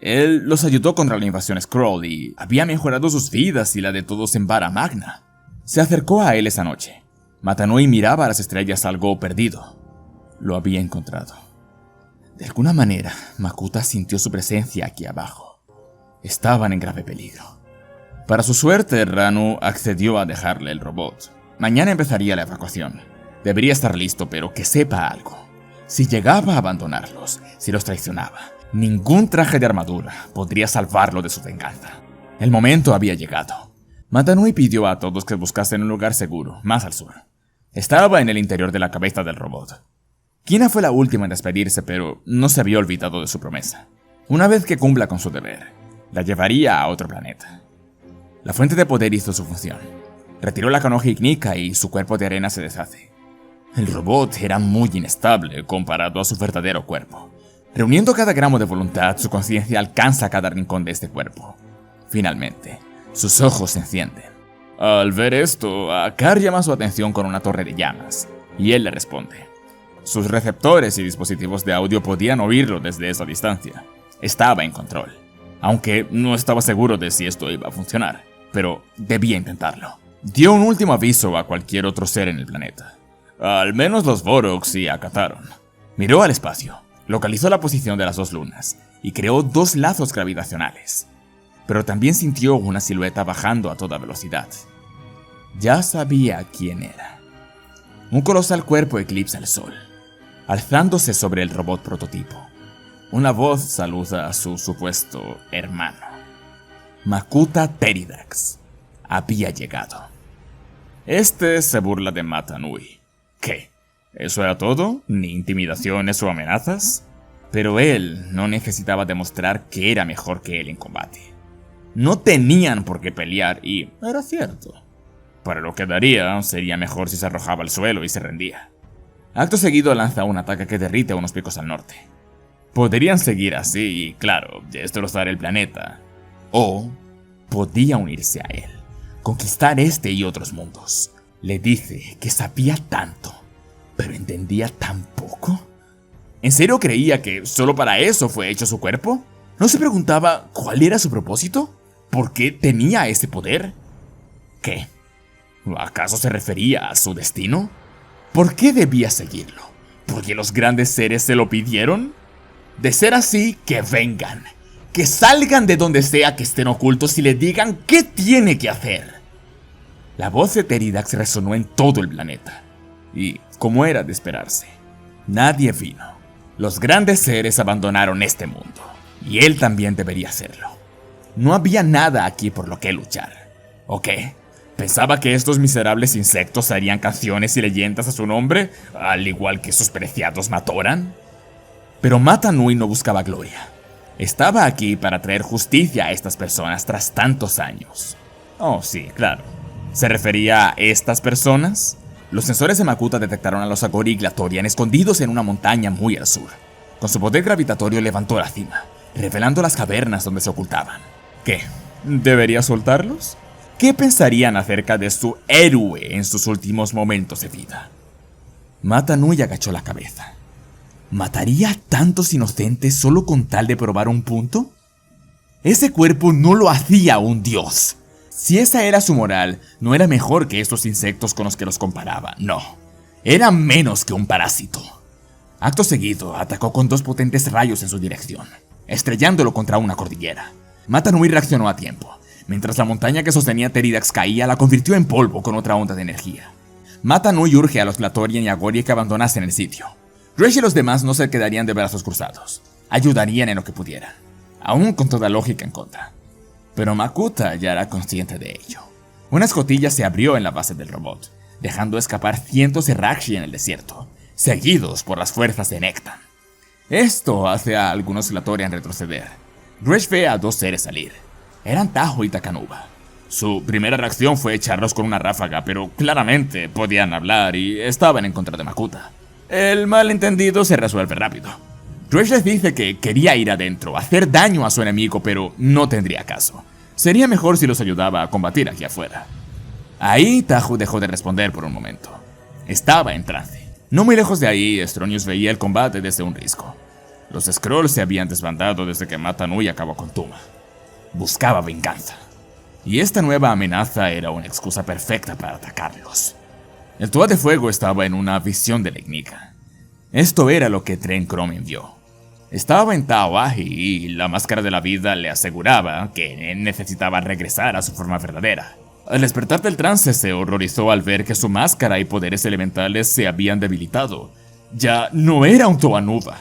Él los ayudó contra la invasión Skrull y había mejorado sus vidas y la de todos en Vara Magna. Se acercó a él esa noche. Mata Nui miraba a las estrellas algo perdido. Lo había encontrado. De alguna manera, Makuta sintió su presencia aquí abajo. Estaban en grave peligro. Para su suerte, Ranu accedió a dejarle el robot. Mañana empezaría la evacuación. Debería estar listo, pero que sepa algo. Si llegaba a abandonarlos, si los traicionaba, ningún traje de armadura podría salvarlo de su venganza. El momento había llegado. Mata Nui pidió a todos que buscasen un lugar seguro, más al sur. Estaba en el interior de la cabeza del robot. Kina fue la última en despedirse, pero no se había olvidado de su promesa. Una vez que cumpla con su deber, la llevaría a otro planeta. La fuente de poder hizo su función. Retiró la canoja ignica y su cuerpo de arena se deshace. El robot era muy inestable comparado a su verdadero cuerpo. Reuniendo cada gramo de voluntad, su conciencia alcanza cada rincón de este cuerpo. Finalmente, sus ojos se encienden. Al ver esto, Akar llama su atención con una torre de llamas, y él le responde. Sus receptores y dispositivos de audio podían oírlo desde esa distancia. Estaba en control, aunque no estaba seguro de si esto iba a funcionar, pero debía intentarlo. Dio un último aviso a cualquier otro ser en el planeta. Al menos los Vorok sí acataron. Miró al espacio, localizó la posición de las dos lunas y creó dos lazos gravitacionales. Pero también sintió una silueta bajando a toda velocidad. Ya sabía quién era. Un colosal cuerpo eclipsa el sol, alzándose sobre el robot prototipo. Una voz saluda a su supuesto hermano. Makuta Teridax había llegado. Este se burla de Mata Nui. ¿Qué? ¿Eso era todo? ¿Ni intimidaciones o amenazas? Pero él no necesitaba demostrar que era mejor que él en combate. No tenían por qué pelear y era cierto. Para lo que daría, sería mejor si se arrojaba al suelo y se rendía. Acto seguido lanza un ataque que derrite unos picos al norte. Podrían seguir así y, claro, destrozar el planeta. O podía unirse a él, conquistar este y otros mundos. Le dice que sabía tanto, pero entendía tan poco. ¿En serio creía que solo para eso fue hecho su cuerpo? ¿No se preguntaba cuál era su propósito? ¿Por qué tenía ese poder? ¿Qué? ¿Acaso se refería a su destino? ¿Por qué debía seguirlo? ¿Porque los grandes seres se lo pidieron? De ser así, que vengan. Que salgan de donde sea que estén ocultos y le digan qué tiene que hacer. La voz de Teridax resonó en todo el planeta. Y, como era de esperarse, nadie vino. Los grandes seres abandonaron este mundo. Y él también debería hacerlo. No había nada aquí por lo que luchar. ¿O qué? ¿Pensaba que estos miserables insectos harían canciones y leyendas a su nombre, al igual que sus preciados Matoran? Pero Mata Nui no buscaba gloria. Estaba aquí para traer justicia a estas personas tras tantos años. Oh, sí, claro. ¿Se refería a estas personas? Los sensores de Makuta detectaron a los Agori y Glatorian escondidos en una montaña muy al sur. Con su poder gravitatorio levantó la cima, revelando las cavernas donde se ocultaban. ¿Qué? ¿Debería soltarlos? ¿Qué pensarían acerca de su héroe en sus últimos momentos de vida? Mata Nui agachó la cabeza. ¿Mataría a tantos inocentes solo con tal de probar un punto? Ese cuerpo no lo hacía un dios. Si esa era su moral, no era mejor que estos insectos con los que los comparaba, no. Era menos que un parásito. Acto seguido, atacó con dos potentes rayos en su dirección, estrellándolo contra una cordillera. Mata Nui reaccionó a tiempo. Mientras la montaña que sostenía Teridax caía, la convirtió en polvo con otra onda de energía. Mata Nui urge a los Glatorian y Agori que abandonasen el sitio. Resh y los demás no se quedarían de brazos cruzados. Ayudarían en lo que pudieran, aún con toda lógica en contra. Pero Makuta ya era consciente de ello. Una escotilla se abrió en la base del robot, dejando escapar cientos de Rakshi en el desierto, seguidos por las fuerzas de Nectan. Esto hace a algunos Glatorian retroceder. Gresh ve a dos seres salir. Eran Tahu y Takanuba. Su primera reacción fue echarlos con una ráfaga, pero claramente podían hablar y estaban en contra de Makuta. El malentendido se resuelve rápido. Gresh les dice que quería ir adentro, hacer daño a su enemigo, pero no tendría caso. Sería mejor si los ayudaba a combatir aquí afuera. Ahí Tahu dejó de responder por un momento. Estaba en trance. No muy lejos de ahí, Stronius veía el combate desde un risco. Los Skrulls se habían desbandado desde que Mata Nui acabó con Tuma. Buscaba venganza. Y esta nueva amenaza era una excusa perfecta para atacarlos. El Toad de Fuego estaba en una visión de Legnica. Esto era lo que Tren Chrome vio. Estaba en Taoahi y la máscara de la vida le aseguraba que necesitaba regresar a su forma verdadera. Al despertar del trance se horrorizó al ver que su máscara y poderes elementales se habían debilitado. Ya no era un Toanuba.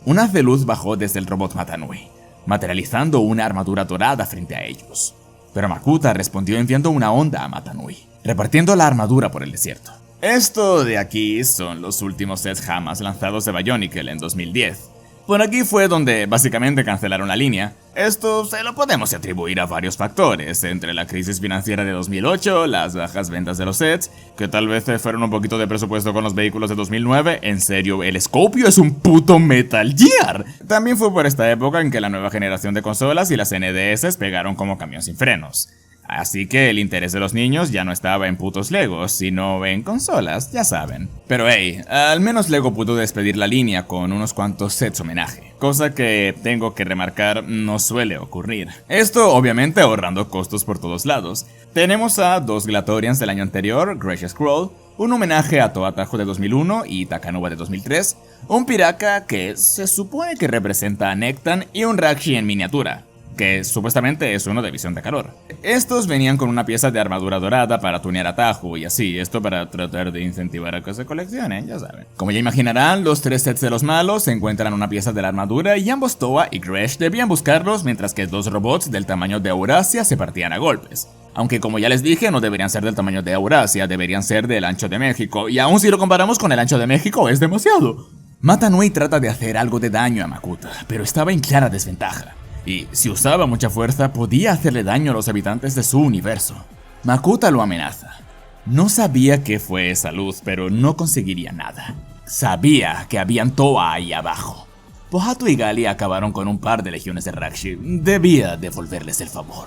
Un haz de luz bajó desde el robot Mata Nui, materializando una armadura dorada frente a ellos. Pero Makuta respondió enviando una onda a Mata Nui, repartiendo la armadura por el desierto. Esto de aquí son los últimos sets jamás lanzados de Bionicle en 2010. Por aquí fue donde básicamente cancelaron la línea. Esto se lo podemos atribuir a varios factores, entre la crisis financiera de 2008, las bajas ventas de los sets, que tal vez fueron un poquito de presupuesto con los vehículos de 2009, en serio, el Scorpio es un puto Metal Gear. También fue por esta época en que la nueva generación de consolas y las NDS pegaron como camión sin frenos. Así que el interés de los niños ya no estaba en putos Legos, sino en consolas, ya saben. Pero hey, al menos Lego pudo despedir la línea con unos cuantos sets homenaje, cosa que tengo que remarcar no suele ocurrir. Esto obviamente ahorrando costos por todos lados. Tenemos a dos Glatorians del año anterior, Gresh Skrull, un homenaje a Toa Tahu de 2001 y Takanuba de 2003, un Piraka que se supone que representa a Nectan y un Rakshi en miniatura, que supuestamente es uno de visión de calor. Estos venían con una pieza de armadura dorada para tunear a Tahu y así, esto para tratar de incentivar a que se coleccionen, ya saben. Como ya imaginarán, los tres sets de los malos se encuentran una pieza de la armadura y ambos Toa y Gresh debían buscarlos mientras que dos robots del tamaño de Eurasia se partían a golpes. Aunque como ya les dije, no deberían ser del tamaño de Eurasia, deberían ser del ancho de México, y aún si lo comparamos con el ancho de México es demasiado. Mata Nui trata de hacer algo de daño a Makuta, pero estaba en clara desventaja. Y si usaba mucha fuerza, podía hacerle daño a los habitantes de su universo. Makuta lo amenaza. No sabía qué fue esa luz, pero no conseguiría nada. Sabía que habían Toa ahí abajo. Pohatu y Gali acabaron con un par de legiones de Rakshi. Debía devolverles el favor.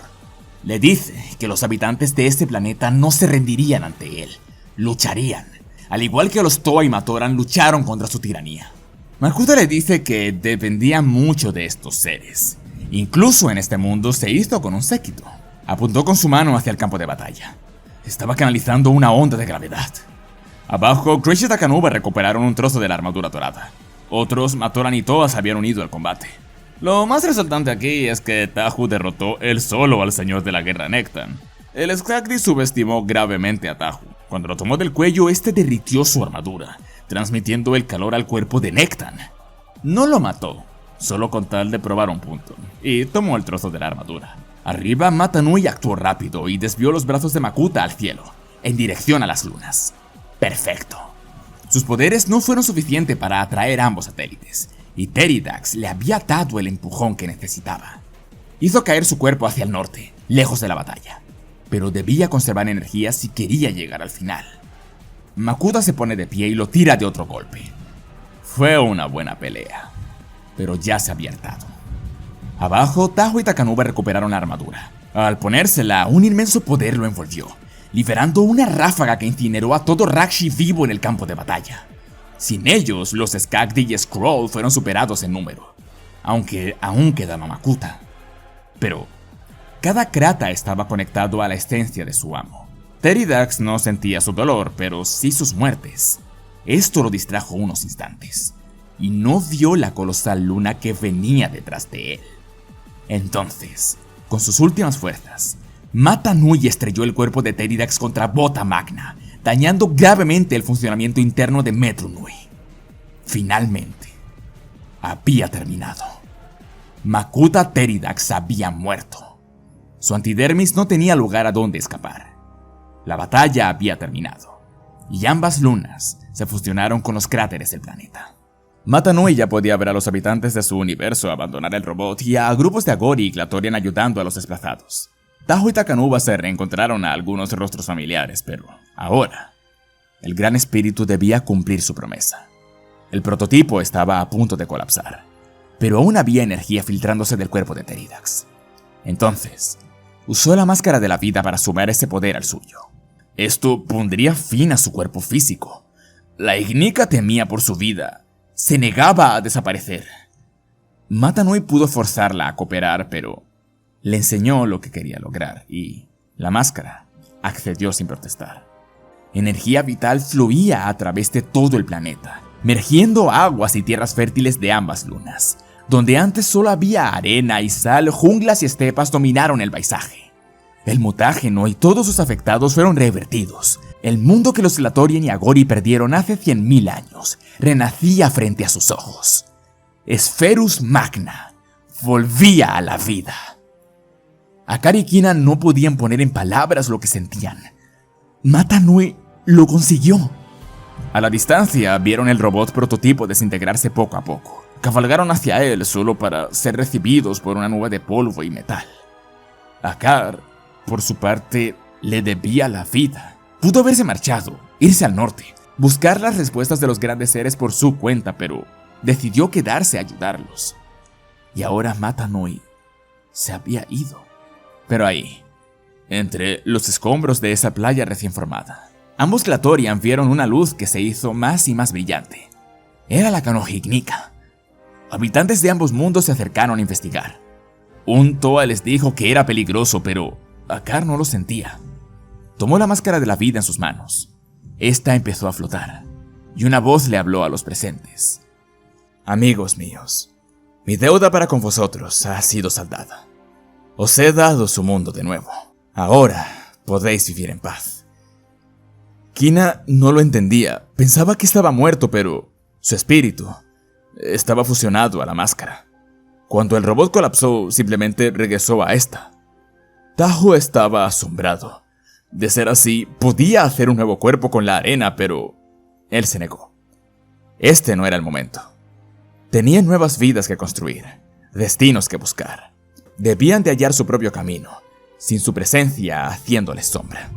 Le dice que los habitantes de este planeta no se rendirían ante él. Lucharían. Al igual que los Toa y Matoran lucharon contra su tiranía. Makuta le dice que dependía mucho de estos seres. Incluso en este mundo se hizo con un séquito. Apuntó con su mano hacia el campo de batalla. Estaba canalizando una onda de gravedad. Abajo, Gresh y Takanuba recuperaron un trozo de la armadura dorada. Otros, Matoran y Toa, se habían unido al combate. Lo más resaltante aquí es que Tahu derrotó él solo al señor de la guerra Nectan. El Skagdi subestimó gravemente a Tahu. Cuando lo tomó del cuello, este derritió su armadura, transmitiendo el calor al cuerpo de Nectan. No lo mató, solo con tal de probar un punto, y tomó el trozo de la armadura. Arriba, Mata Nui actuó rápido y desvió los brazos de Makuta al cielo, en dirección a las lunas. Perfecto. Sus poderes no fueron suficientes para atraer a ambos satélites, y Teridax le había dado el empujón que necesitaba. Hizo caer su cuerpo hacia el norte, lejos de la batalla, pero debía conservar energía si quería llegar al final. Makuta se pone de pie y lo tira de otro golpe. Fue una buena pelea, pero ya se había hartado. Abajo, Tahu y Takanuba recuperaron la armadura. Al ponérsela, un inmenso poder lo envolvió, liberando una ráfaga que incineró a todo Rakshi vivo en el campo de batalla. Sin ellos, los Skagdi y Skrull fueron superados en número, aunque aún quedaba Makuta. Pero cada Krata estaba conectado a la esencia de su amo. Teridax no sentía su dolor, pero sí sus muertes. Esto lo distrajo unos instantes, y no vio la colosal luna que venía detrás de él. Entonces, con sus últimas fuerzas, Mata Nui estrelló el cuerpo de Teridax contra Bota Magna, dañando gravemente el funcionamiento interno de Metru Nui. Finalmente, había terminado. Makuta Teridax había muerto. Su antidermis no tenía lugar a donde escapar. La batalla había terminado, y ambas lunas se fusionaron con los cráteres del planeta. Mata Nui ya podía ver a los habitantes de su universo abandonar el robot y a grupos de Agori y Glatorian ayudando a los desplazados. Tahu y Takanuba se reencontraron a algunos rostros familiares, pero ahora el Gran Espíritu debía cumplir su promesa. El prototipo estaba a punto de colapsar, pero aún había energía filtrándose del cuerpo de Teridax. Entonces, usó la máscara de la vida para sumar ese poder al suyo. Esto pondría fin a su cuerpo físico. La Ignika temía por su vida. Se negaba a desaparecer. Mata Nui pudo forzarla a cooperar, pero le enseñó lo que quería lograr y la máscara accedió sin protestar. Energía vital fluía a través de todo el planeta, mergiendo aguas y tierras fértiles de ambas lunas. Donde antes solo había arena y sal, junglas y estepas dominaron el paisaje. El mutágeno y todos sus afectados fueron revertidos. El mundo que los Glatorian y Agori perdieron hace 100.000 años renacía frente a sus ojos. Spherus Magna volvía a la vida. Akari y Kina no podían poner en palabras lo que sentían. Mata Nui lo consiguió. A la distancia vieron el robot prototipo desintegrarse poco a poco. Cabalgaron hacia él solo para ser recibidos por una nube de polvo y metal. Akar, por su parte, le debía la vida. Pudo haberse marchado, irse al norte, buscar las respuestas de los grandes seres por su cuenta, pero decidió quedarse a ayudarlos. Y ahora Mata Nui se había ido. Pero ahí, entre los escombros de esa playa recién formada, ambos Glatorian vieron una luz que se hizo más y más brillante. Era la Kanohi Ignika. Habitantes de ambos mundos se acercaron a investigar. Un Toa les dijo que era peligroso, pero Akar no lo sentía. Tomó la máscara de la vida en sus manos. Esta empezó a flotar, y una voz le habló a los presentes. Amigos míos, mi deuda para con vosotros ha sido saldada. Os he dado su mundo de nuevo. Ahora podéis vivir en paz. Kina no lo entendía. Pensaba que estaba muerto, pero su espíritu estaba fusionado a la máscara. Cuando el robot colapsó, simplemente regresó a esta. Tahu estaba asombrado. De ser así, podía hacer un nuevo cuerpo con la arena, pero él se negó. Este no era el momento. Tenían nuevas vidas que construir, destinos que buscar. Debían de hallar su propio camino, sin su presencia haciéndoles sombra.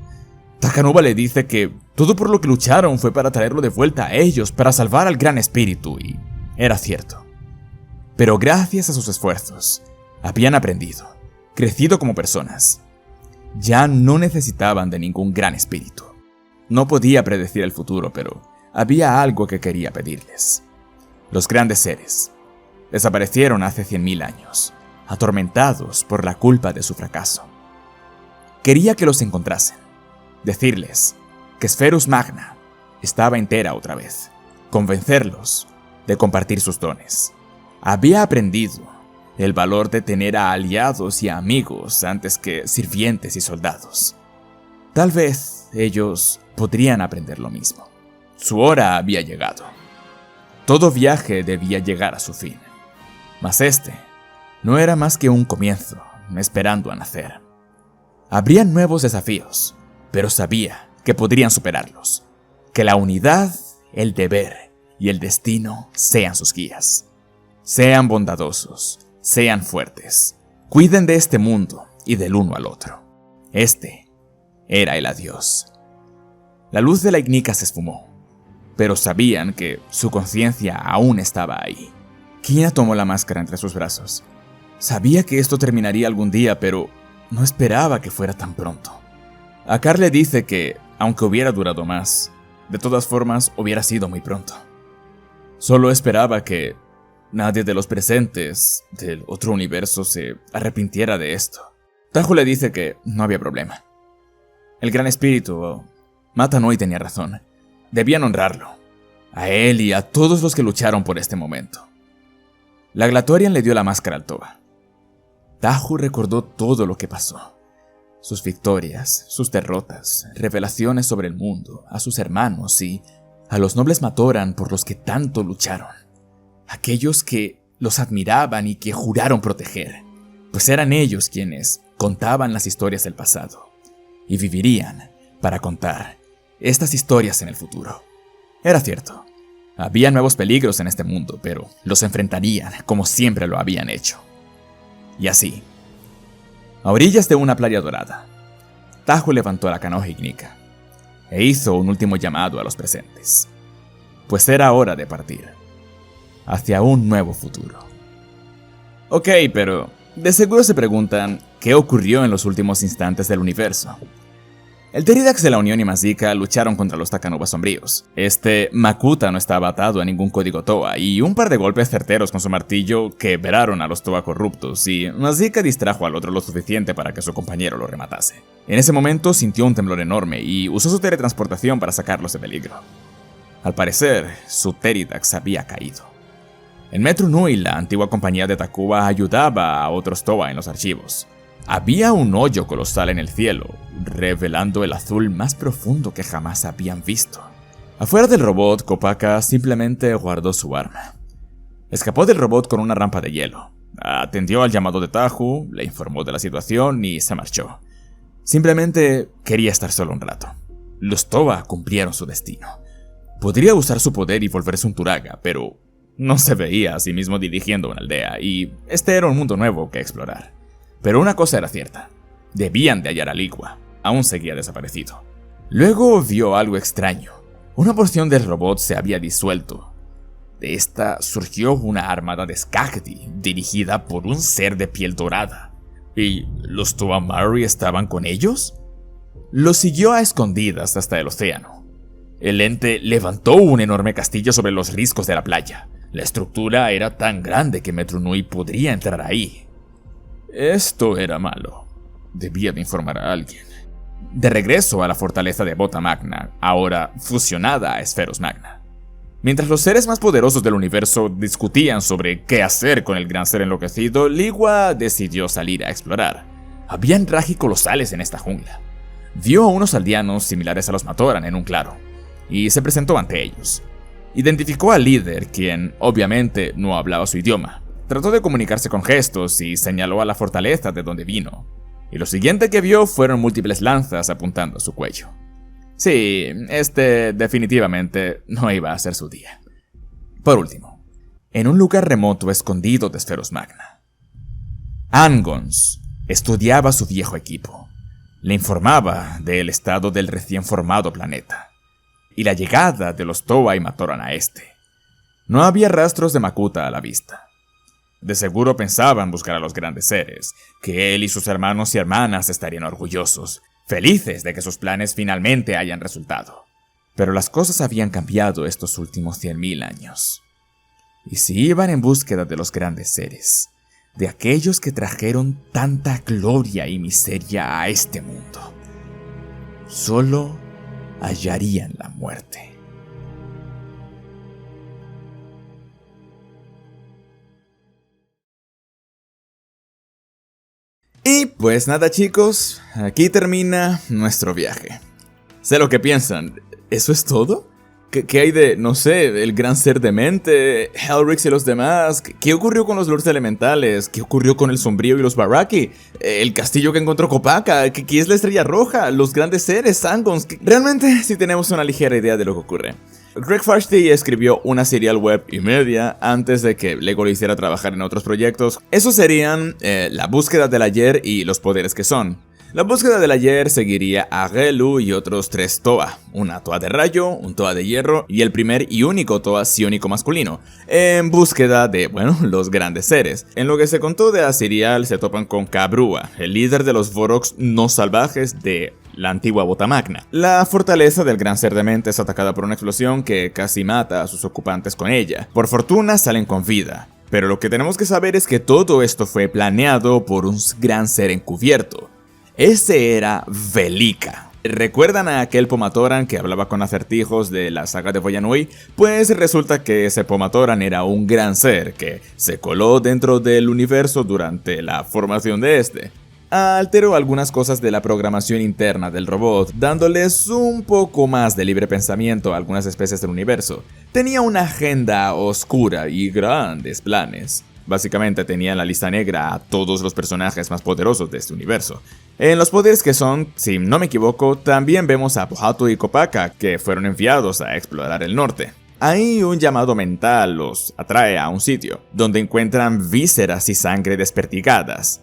Takanuba le dice que todo por lo que lucharon fue para traerlo de vuelta a ellos, para salvar al Gran Espíritu, y era cierto. Pero gracias a sus esfuerzos, habían aprendido, crecido como personas. Ya no necesitaban de ningún Gran Espíritu. No podía predecir el futuro, pero había algo que quería pedirles. Los grandes seres desaparecieron hace 100.000 años, atormentados por la culpa de su fracaso. Quería que los encontrasen, decirles que Spherus Magna estaba entera otra vez, convencerlos de compartir sus dones. Había aprendido el valor de tener a aliados y a amigos antes que sirvientes y soldados. Tal vez ellos podrían aprender lo mismo. Su hora había llegado. Todo viaje debía llegar a su fin. Mas este no era más que un comienzo, esperando a nacer. Habrían nuevos desafíos, pero sabía que podrían superarlos. Que la unidad, el deber y el destino sean sus guías. Sean bondadosos, sean fuertes, cuiden de este mundo y del uno al otro. Este era el adiós. La luz de la Ignika se esfumó, pero sabían que su conciencia aún estaba ahí. Kina tomó la máscara entre sus brazos. Sabía que esto terminaría algún día, pero no esperaba que fuera tan pronto. Akar le dice que, aunque hubiera durado más, de todas formas hubiera sido muy pronto. Solo esperaba que nadie de los presentes del otro universo se arrepintiera de esto. Tahu le dice que no había problema. El Gran Espíritu, Mata Nui, tenía razón. Debían honrarlo, a él y a todos los que lucharon por este momento. La Glatorian le dio la máscara al Toa. Tahu recordó todo lo que pasó. Sus victorias, sus derrotas, revelaciones sobre el mundo, a sus hermanos y a los nobles Matoran por los que tanto lucharon. Aquellos que los admiraban y que juraron proteger, pues eran ellos quienes contaban las historias del pasado y vivirían para contar estas historias en el futuro. Era cierto, Había nuevos peligros en este mundo, pero los enfrentarían como siempre lo habían hecho. Y así, a orillas de una playa dorada, Tahu levantó la canoa ignica e hizo un último llamado a los presentes, pues era hora de partir hacia un nuevo futuro. Ok, pero de seguro se preguntan qué ocurrió en los últimos instantes del universo. El Teridax de la Unión y Mazika lucharon contra los Takanovas sombríos. Makuta no estaba atado a ningún código Toa, y un par de golpes certeros con su martillo quebraron a los Toa corruptos, y Mazika distrajo al otro lo suficiente para que su compañero lo rematase. En ese momento sintió un temblor enorme y usó su teletransportación para sacarlos de peligro. Al parecer, su Teridax había caído. En Metru Nui, la antigua compañía de Takuba ayudaba a otros Toa en los archivos. Había un hoyo colosal en el cielo, revelando el azul más profundo que jamás habían visto. Afuera del robot, Kopaka simplemente guardó su arma. Escapó del robot con una rampa de hielo. Atendió al llamado de Tahu, le informó de la situación y se marchó. Simplemente quería estar solo un rato. Los Toa cumplieron su destino. Podría usar su poder y volverse un Turaga, pero no se veía a sí mismo dirigiendo una aldea, y este era un mundo nuevo que explorar. Pero una cosa era cierta, debían de hallar a Ligua, aún seguía desaparecido. Luego vio algo extraño, una porción del robot se había disuelto. De esta surgió una armada de Skagdi, dirigida por un ser de piel dorada. ¿Y los Toa Mari estaban con ellos? Los siguió a escondidas hasta el océano. El ente levantó un enorme castillo sobre los riscos de la playa. La estructura era tan grande que Metru Nui podría entrar ahí. Esto era malo. Debía de informar a alguien. De regreso a la fortaleza de Bota Magna, ahora fusionada a Esferos Magna. Mientras los seres más poderosos del universo discutían sobre qué hacer con el gran ser enloquecido, Ligua decidió salir a explorar. Habían Raji colosales en esta jungla. Vio a unos aldeanos similares a los Matoran en un claro, y se presentó ante ellos. Identificó al líder, quien obviamente no hablaba su idioma. Trató de comunicarse con gestos y señaló a la fortaleza de donde vino. Y lo siguiente que vio fueron múltiples lanzas apuntando a su cuello. Sí, definitivamente no iba a ser su día. Por último, en un lugar remoto escondido de Esferos Magna, Angons estudiaba su viejo equipo. Le informaba del estado del recién formado planeta y la llegada de los Toa y Matoran a este. No había rastros de Makuta a la vista. De seguro pensaban buscar a los grandes seres, que él y sus hermanos y hermanas estarían orgullosos, felices de que sus planes finalmente hayan resultado. Pero las cosas habían cambiado estos últimos 100.000 años. Y si iban en búsqueda de los grandes seres, de aquellos que trajeron tanta gloria y miseria a este mundo, solo hallarían la muerte. Y pues nada chicos, aquí termina nuestro viaje. Sé lo que piensan, ¿eso es todo? ¿Qué hay de, no sé, el gran ser demente, Helrix y los demás? ¿Qué ocurrió con los lords elementales? ¿Qué ocurrió con el sombrío y los Baraki? ¿El castillo que encontró Kopaka? ¿Qué es la estrella roja? ¿Los grandes seres? ¿Sangons? Realmente sí tenemos una ligera idea de lo que ocurre. Greg Farshtey escribió una serial web y media antes de que Lego lo hiciera trabajar en otros proyectos. Esos serían la búsqueda del ayer y los poderes que son. La búsqueda del ayer seguiría a Gelu y otros 3 Toa, una Toa de rayo, un Toa de hierro y el primer y único Toa psiónico masculino, en búsqueda de, los grandes seres. En lo que se contó de la serial se topan con Kabrua, el líder de los Voroks no salvajes de la antigua Bota Magna. La fortaleza del gran ser demente es atacada por una explosión que casi mata a sus ocupantes con ella. Por fortuna salen con vida, pero lo que tenemos que saber es que todo esto fue planeado por un gran ser encubierto. Ese era Velika. ¿Recuerdan a aquel Pomatoran que hablaba con acertijos de la saga de Boyanui? Pues resulta que ese Pomatoran era un gran ser que se coló dentro del universo durante la formación de este. Alteró algunas cosas de la programación interna del robot, dándoles un poco más de libre pensamiento a algunas especies del universo. Tenía una agenda oscura y grandes planes. Básicamente tenía en la lista negra a todos los personajes más poderosos de este universo. En los poderes que son, si no me equivoco, también vemos a Pohato y Kopaka, que fueron enviados a explorar el norte. Ahí un llamado mental los atrae a un sitio, donde encuentran vísceras y sangre desperdigadas.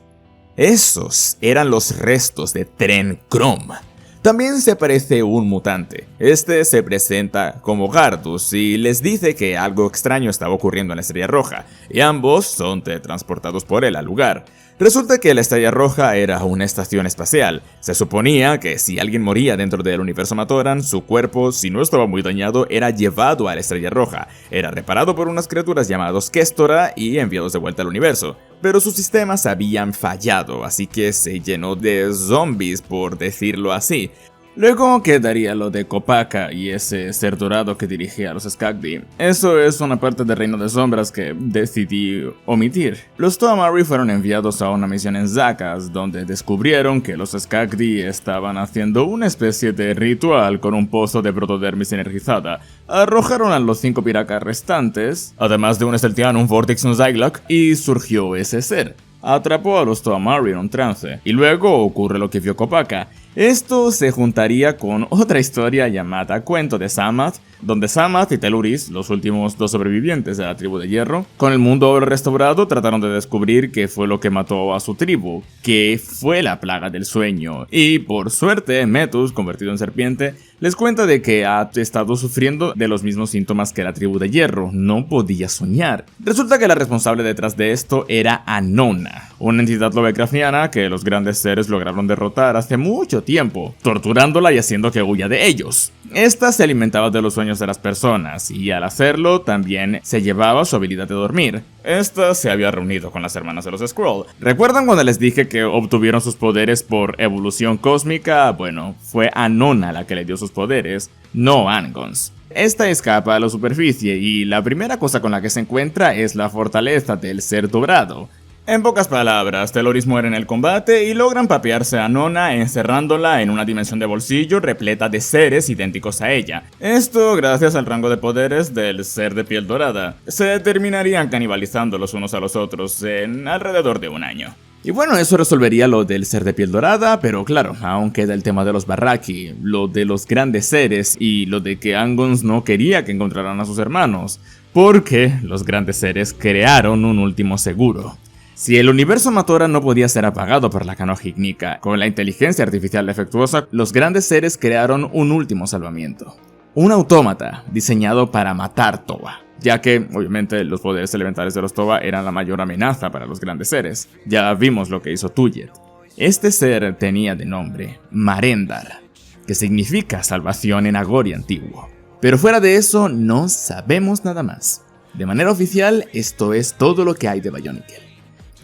Esos eran los restos de Tren Chrome. También se aparece un mutante. Este se presenta como Gardus y les dice que algo extraño estaba ocurriendo en la Estrella Roja, y ambos son teletransportados por él al lugar. Resulta que la Estrella Roja era una estación espacial. Se suponía que si alguien moría dentro del universo Matoran, su cuerpo, si no estaba muy dañado, era llevado a la Estrella Roja. Era reparado por unas criaturas llamados Kestora y enviados de vuelta al universo. Pero sus sistemas habían fallado, así que se llenó de zombies, por decirlo así. Luego quedaría lo de Kopaka y ese ser dorado que dirigía a los Skagdi. Eso es una parte del Reino de Sombras que decidí omitir. Los Toamari fueron enviados a una misión en Zakas, donde descubrieron que los Skagdi estaban haciendo una especie de ritual con un pozo de protodermis energizada. Arrojaron a los 5 piracas restantes, además de un Esteltiano, un Vortex y un Zyglok, y surgió ese ser. Atrapó a los Toamari en un trance, y luego ocurre lo que vio Kopaka. Esto se juntaría con otra historia llamada Cuento de Samath, donde Samath y Teluris, los últimos 2 sobrevivientes de la tribu de hierro, con el mundo ahora restaurado trataron de descubrir qué fue lo que mató a su tribu, que fue la plaga del sueño, y por suerte Metus, convertido en serpiente, les cuenta de que ha estado sufriendo de los mismos síntomas que la tribu de hierro, no podía soñar. Resulta que la responsable detrás de esto era Anona, una entidad lovecraftiana que los grandes seres lograron derrotar hace mucho tiempo, torturándola y haciendo que huya de ellos. Esta se alimentaba de los sueños de las personas, y al hacerlo también se llevaba su habilidad de dormir. Esta se había reunido con las hermanas de los Skrull. ¿Recuerdan cuando les dije que obtuvieron sus poderes por evolución cósmica? Bueno, fue Anona la que le dio sus poderes, no Angons. Esta escapa a la superficie y la primera cosa con la que se encuentra es la fortaleza del ser dorado. En pocas palabras, Teluris muere en el combate y logran papearse a Anona encerrándola en una dimensión de bolsillo repleta de seres idénticos a ella. Esto gracias al rango de poderes del ser de piel dorada. Se terminarían canibalizando los unos a los otros en alrededor de un año. Y bueno, eso resolvería lo del ser de piel dorada, pero claro, aún queda el tema de los Barraki, lo de los grandes seres y lo de que Angons no quería que encontraran a sus hermanos, porque los grandes seres crearon un último seguro. Si el universo Matoran no podía ser apagado por la Canohignica, con la inteligencia artificial defectuosa, los grandes seres crearon un último salvamiento. Un autómata diseñado para matar Toba, ya que, obviamente, los poderes elementales de los Toba eran la mayor amenaza para los grandes seres. Ya vimos lo que hizo Tuyet. Este ser tenía de nombre Marendar, que significa salvación en Agori antiguo. Pero fuera de eso, no sabemos nada más. De manera oficial, esto es todo lo que hay de Bionicle.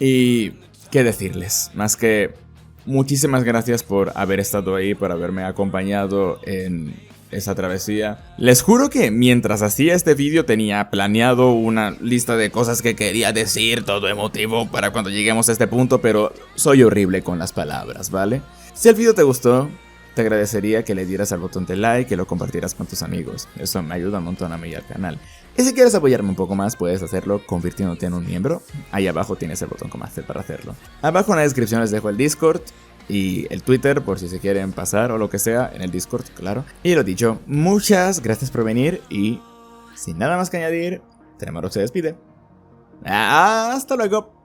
Y qué decirles, más que muchísimas gracias por haber estado ahí, por haberme acompañado en esa travesía. Les juro que mientras hacía este vídeo tenía planeado una lista de cosas que quería decir, todo emotivo para cuando lleguemos a este punto, pero soy horrible con las palabras, ¿vale? Si el vídeo te gustó, te agradecería que le dieras al botón de like, que lo compartieras con tus amigos. Eso me ayuda un montón a mí y al canal. Y si quieres apoyarme un poco más, puedes hacerlo convirtiéndote en un miembro. Ahí abajo tienes el botón como hacer para hacerlo. Abajo en la descripción les dejo el Discord y el Twitter por si se quieren pasar o lo que sea en el Discord, claro. Y lo dicho, muchas gracias por venir y sin nada más que añadir, Tremaro se despide. ¡Hasta luego!